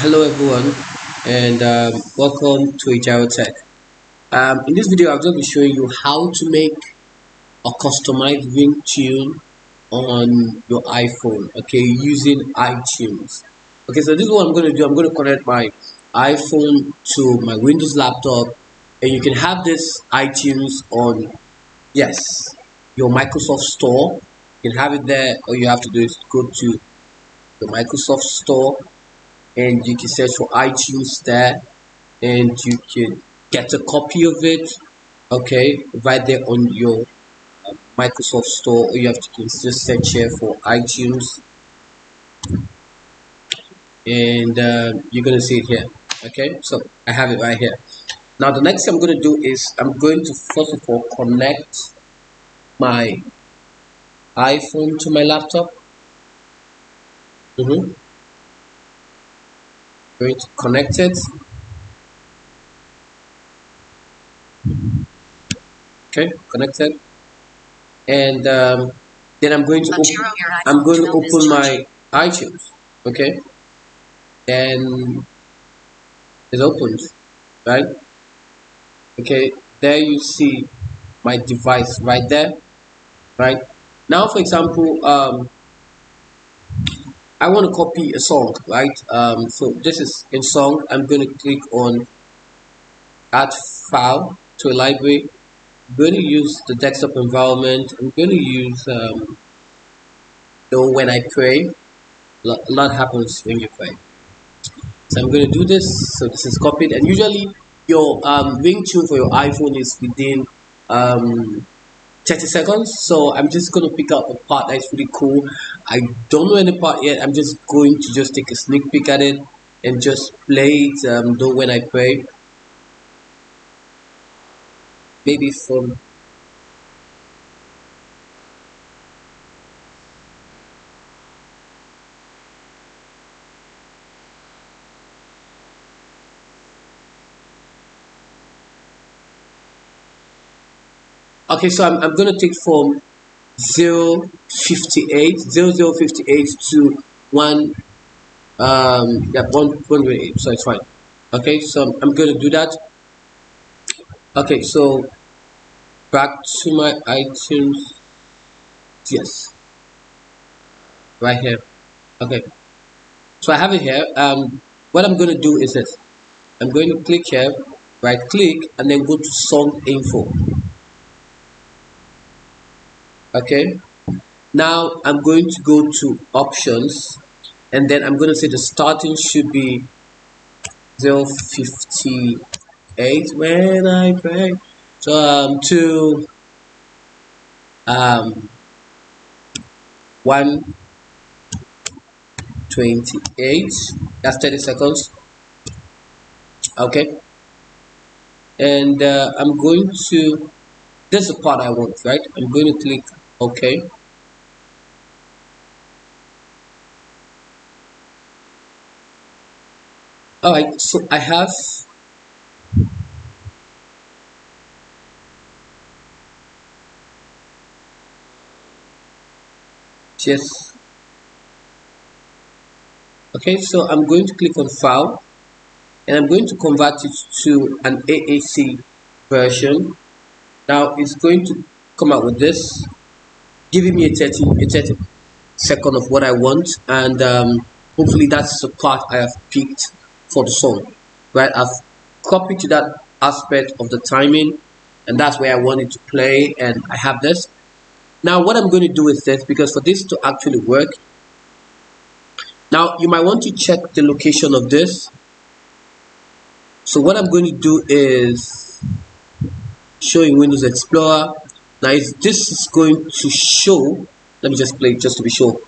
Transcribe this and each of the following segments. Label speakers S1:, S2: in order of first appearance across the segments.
S1: Hello everyone, and welcome to Agile Tech. In this video, I'm going to be showing you how to make a customized ringtone on your iPhone. Okay, using iTunes. Okay, so this is what I'm going to do. I'm going to connect my iPhone to my Windows laptop, and you can have this iTunes on your Microsoft Store. You can have it there. All you have to do is go to the Microsoft Store and you can search for iTunes there and you can get a copy of it, okay, right there on your Microsoft Store. All you have to do is just search here for iTunes and you're going to see it here. Okay, so I have it right here. Now the next thing I'm going to do is I'm going to first of all connect my iPhone to my laptop. Going to connect it. Okay, connected. And then I'm going to open my iTunes. Okay, then it opens, right? Okay, there you see my device right there, right? Now, for example, I want to copy a song, right? So this is in song. I'm going to click on add file to a library. I'm going to use the desktop environment. I'm going to use when I pray. A lot happens when you pray. So I'm going to do this. So this is copied, and usually your ringtone for your iPhone is within 30 seconds. So I'm just going to pick out a part that's really cool. I don't know any part yet. I'm just going to just take a sneak peek at it and just play it. Though when I pray, maybe from okay. So I'm going to take from 058 to 1 128, so it's fine. Okay, so I'm going to do that. Okay, so back to my iTunes. Yes, right here. Okay, so I have it here. What I'm going to do is this. I'm going to click here, right click, and then go to song info. Okay, now I'm going to go to options, and then I'm going to say the starting should be 058 when I pray. So to 128. That's 30 seconds. Okay, and I'm going to. This is the part I want, right? I'm going to click OK. All right, so I have yes. Okay, so I'm going to click on file and I'm going to convert it to an AAC version. Now it's going to come out with this, giving me a 30 second of what I want, and hopefully that's the part I have picked for the song, right? I've copied to that aspect of the timing, and that's where I want it to play, and I have this. Now what I'm going to do is this, because for this to actually work, now you might want to check the location of this. So what I'm going to do is show in Windows Explorer. Now if this is going to show, let me just play it just to be sure.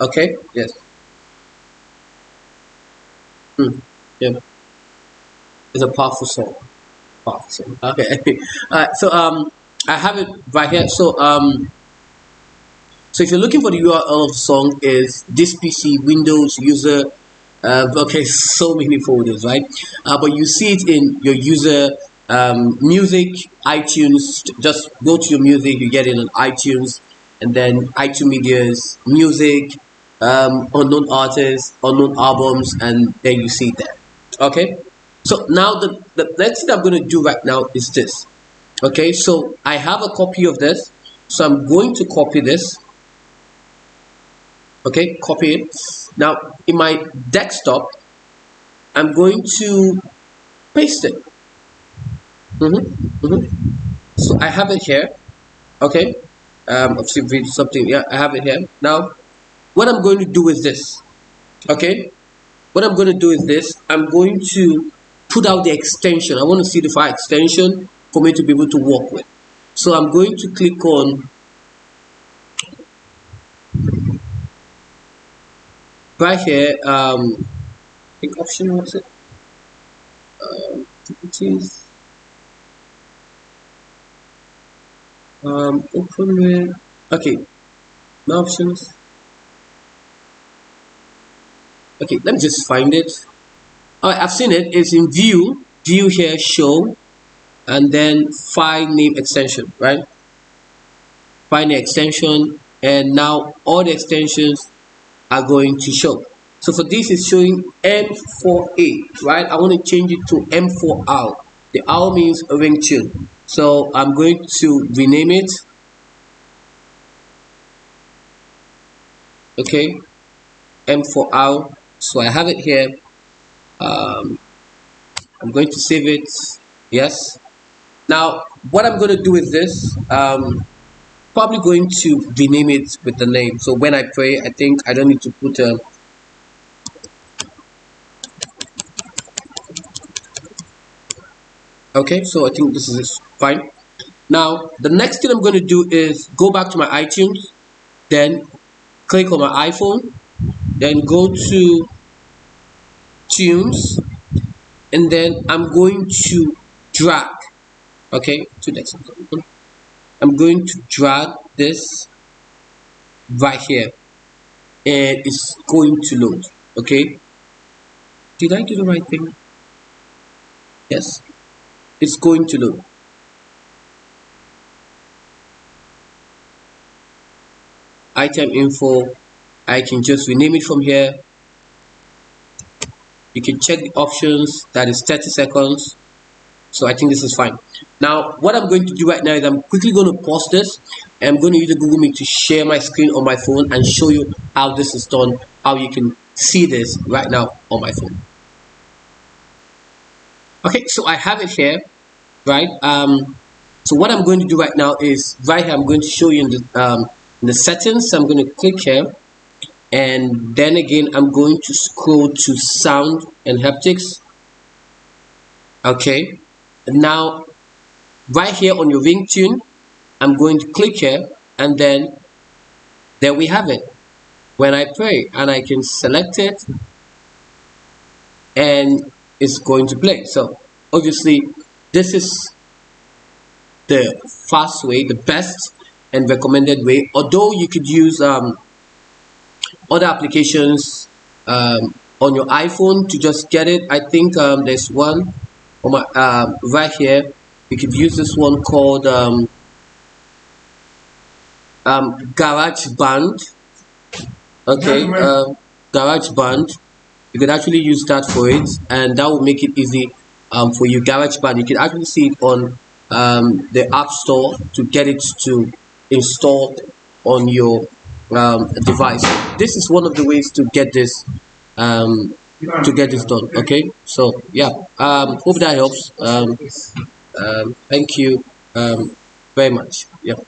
S1: Okay, yes. Yeah, it's a powerful song. Powerful song. Okay. Alright, so I have it right here. So if you're looking for the URL of the song, is this PC Windows user. Okay, so many folders, right? But you see it in your user music, iTunes. Just go to your music, you get it on iTunes, and then iTunes Media's music, unknown artists, unknown albums, and then you see that. Okay. So now the next thing I'm going to do right now is this. Okay. So I have a copy of this. So I'm going to copy this. Okay. Copy it. Now in my desktop, I'm going to paste it. So I have it here. Okay. Obviously read something. Yeah, I have it here. Now what I'm going to do is this. Okay. What I'm going to do is this. I'm going to put out the extension. I want to see the file extension for me to be able to work with. So I'm going to click on right here. I think option, what's it? Activities. Open with. Okay. My options. Okay. Let me just find it. All right. I've seen it. It's in view. View here. Show. And then file name extension. Right. Find the extension, and now all the extensions are going to show. So for this is showing M4A, right? I want to change it to M4R. The R means a ring tune. So I'm going to rename it. Okay, M4R. So I have it here. I'm going to save it. Yes. Now what I'm going to do is this. Probably going to rename it with the name. So when I pray, I think I don't need to put a. Okay, so I think this is fine. Now the next thing I'm going to do is go back to my iTunes, then click on my iPhone, then go to tunes, and then I'm going to drag. Okay, to next. I'm going to drag this right here, and it's going to load. Okay, did I do the right thing? Yes, it's going to load. Item info, I can just rename it from here. You can check the options. That is 30 seconds. So I think this is fine. Now what I'm going to do right now is I'm quickly going to pause this, and I'm going to use the Google Meet to share my screen on my phone and show you how this is done, how you can see this right now on my phone. Okay, so I have it here, right? So what I'm going to do right now is right here I'm going to show you in the settings. So I'm going to click here, and then again I'm going to scroll to sound and haptics. Okay, now right here on your ringtone, I'm going to click here, and then there we have it. When I pray, and I can select it, and it's going to play. So obviously this is the fast way, the best and recommended way, although you could use other applications on your iPhone to just get it. I think there's one on my right here. You could use this one called GarageBand. Okay, GarageBand. You could actually use that for it, and that will make it easy for you. GarageBand, you can actually see it on the App Store to get it to install on your device. This is one of the ways to get this done. Okay, so yeah, hope that helps. Thank you very much. Yeah.